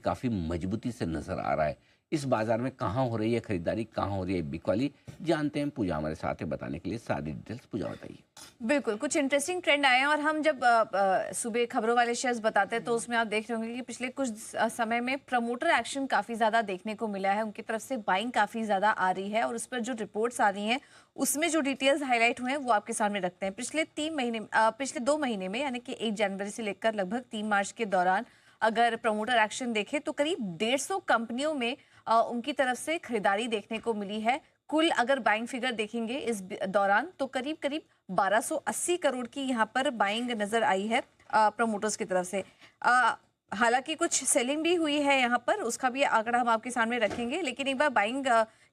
काफ़ी मजबूती से नज़र आ रहा है। इस बाज़ार में कहाँ हो रही है खरीदारी, कहाँ हो रही है बिकवाली, जानते हैं। पूजा हमारे साथ है बताने के लिए सारी डिटेल्स। पूजा बताइए। बिल्कुल, कुछ इंटरेस्टिंग ट्रेंड आए हैं और हम जब सुबह खबरों वाले शेयर्स बताते हैं तो उसमें आप देख रहे होंगे कि पिछले कुछ समय में प्रमोटर एक्शन काफ़ी ज़्यादा देखने को मिला है। उनकी तरफ से बाइंग काफ़ी ज़्यादा आ रही है और उस पर जो रिपोर्ट्स आ रही हैं, उसमें जो डिटेल्स हाइलाइट हुए हैं वो आपके सामने रखते हैं। पिछले 2 महीने में यानी कि 1 जनवरी से लेकर लगभग 3 मार्च के दौरान अगर प्रमोटर एक्शन देखें तो करीब 150 कंपनियों में उनकी तरफ से खरीदारी देखने को मिली है। कुल अगर बाइंग फिगर देखेंगे इस दौरान तो करीब-करीब 1280 करोड़ की यहाँ पर बाइंग नजर आई है प्रमोटर्स की तरफ से। हालांकि कुछ सेलिंग भी हुई है यहाँ पर, उसका भी आंकड़ा हम आपके सामने रखेंगे, लेकिन एक बार बाइंग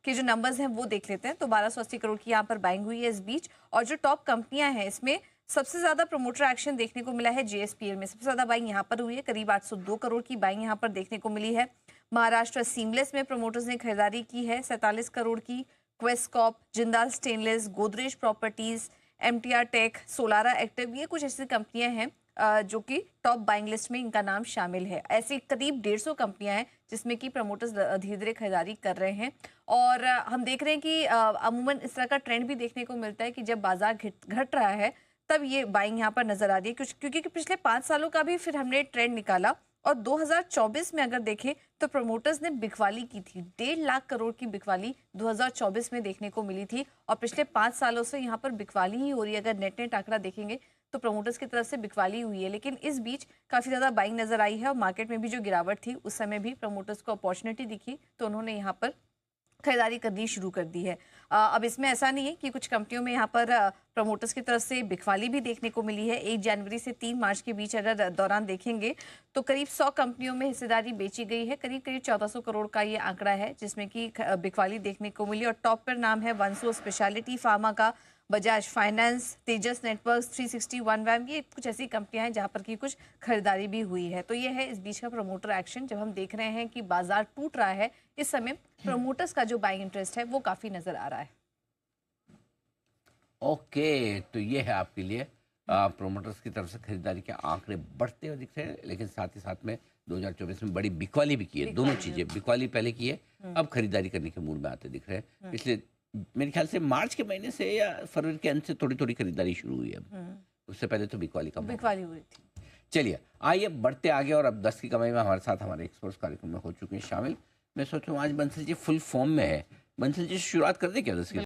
के जो नंबर्स हैं वो देख लेते हैं। तो 1280 करोड़ की यहाँ पर बाइंग हुई है इस बीच। और जो टॉप कंपनियां हैं इसमें सबसे ज्यादा प्रमोटर एक्शन देखने को मिला है जेएसपीएल में। सबसे ज्यादा बाइंग यहाँ पर हुई है, करीब 802 करोड़ की बाइंग यहाँ पर देखने को मिली है। महाराष्ट्र सीमलेस में प्रमोटर्स ने खरीदारी की है 47 करोड़ की। क्वेस्कॉप, Jindal stainless, Godrej properties, MTR tech, Solara active, ये कुछ ऐसी कंपनियां हैं जो कि टॉप बाइंग लिस्ट में इनका नाम शामिल है। ऐसी करीब 150 कंपनियां हैं जिसमें कि प्रमोटर्स धीरे धीरे खरीदारी कर रहे हैं। और हम देख रहे हैं कि अमूमन इस तरह का ट्रेंड भी देखने को मिलता है कि जब बाजार घट रहा है तब ये बाइंग यहाँ पर नजर आ रही है, क्योंकि पिछले 5 सालों का भी फिर हमने ट्रेंड निकाला और 2024 में अगर देखें तो प्रमोटर्स ने बिकवाली की थी। 1.5 लाख करोड़ की बिकवाली 2024 में देखने को मिली थी और पिछले 5 सालों से यहाँ पर बिकवाली ही हो रही है। अगर नेट आंकड़ा देखेंगे तो प्रमोटर्स की तरफ से बिकवाली हुई है, लेकिन इस बीच काफी ज्यादा बाइंग नजर आई है और मार्केट में भी जो गिरावट थी उस समय भी प्रमोटर्स को अपॉर्चुनिटी दिखी तो उन्होंने यहाँ पर खरीदारी करनी शुरू कर दी है। अब इसमें ऐसा नहीं है कि कुछ कंपनियों में यहाँ पर प्रमोटर्स की तरफ से बिकवाली भी देखने को मिली है। 1 जनवरी से 3 मार्च के बीच अगर दौरान देखेंगे तो करीब 100 कंपनियों में हिस्सेदारी बेची गई है। करीब 1400 करोड़ का ये आंकड़ा है जिसमें कि बिकवाली देखने को मिली। और टॉप पर नाम है वंसो स्पेशलिटी फार्मा का, बजाज फाइनेंस, तेजस नेटवर्क्स, 360 वन वैम, ये कुछ ऐसी कंपनियां हैं जहां पर की कुछ खरीदारी भी हुई है। तो ये है इस बीच का प्रमोटर एक्शन। जब हम देख रहे हैं कि बाजार टूट रहा है, इस समय प्रमोटर्स का जो बाइंग इंटरेस्ट है वो काफी नजर आ रहा है। ओके, तो ये है आपके लिए प्रोमोटर्स की तरफ से खरीदारी के आंकड़े बढ़ते हुए दिख रहे हैं, लेकिन साथ ही साथ में 2024 में बड़ी बिकवाली भी की है। दोनों चीजें, बिकवाली पहले की है, अब खरीदारी करने के मूड में आते दिख रहे हैं। पिछले मेरे ख्याल से मार्च के महीने से या फरवरी के अंत से थोड़ी थोड़ी खरीदारी शुरू हुई है। उससे पहले तो बिकवाली का बिकवाली हुई थी। चलिए आइए बढ़ते आगे। और अब 10 की कमाई में हमारे साथ हमारे एक्सपर्ट्स कार्यक्रम में हो चुके हैं शामिल। मैं सोचूं आज बंसल जी फुल फॉर्म में है। बंसल जी शुरुआत कर दें क्या 10 की?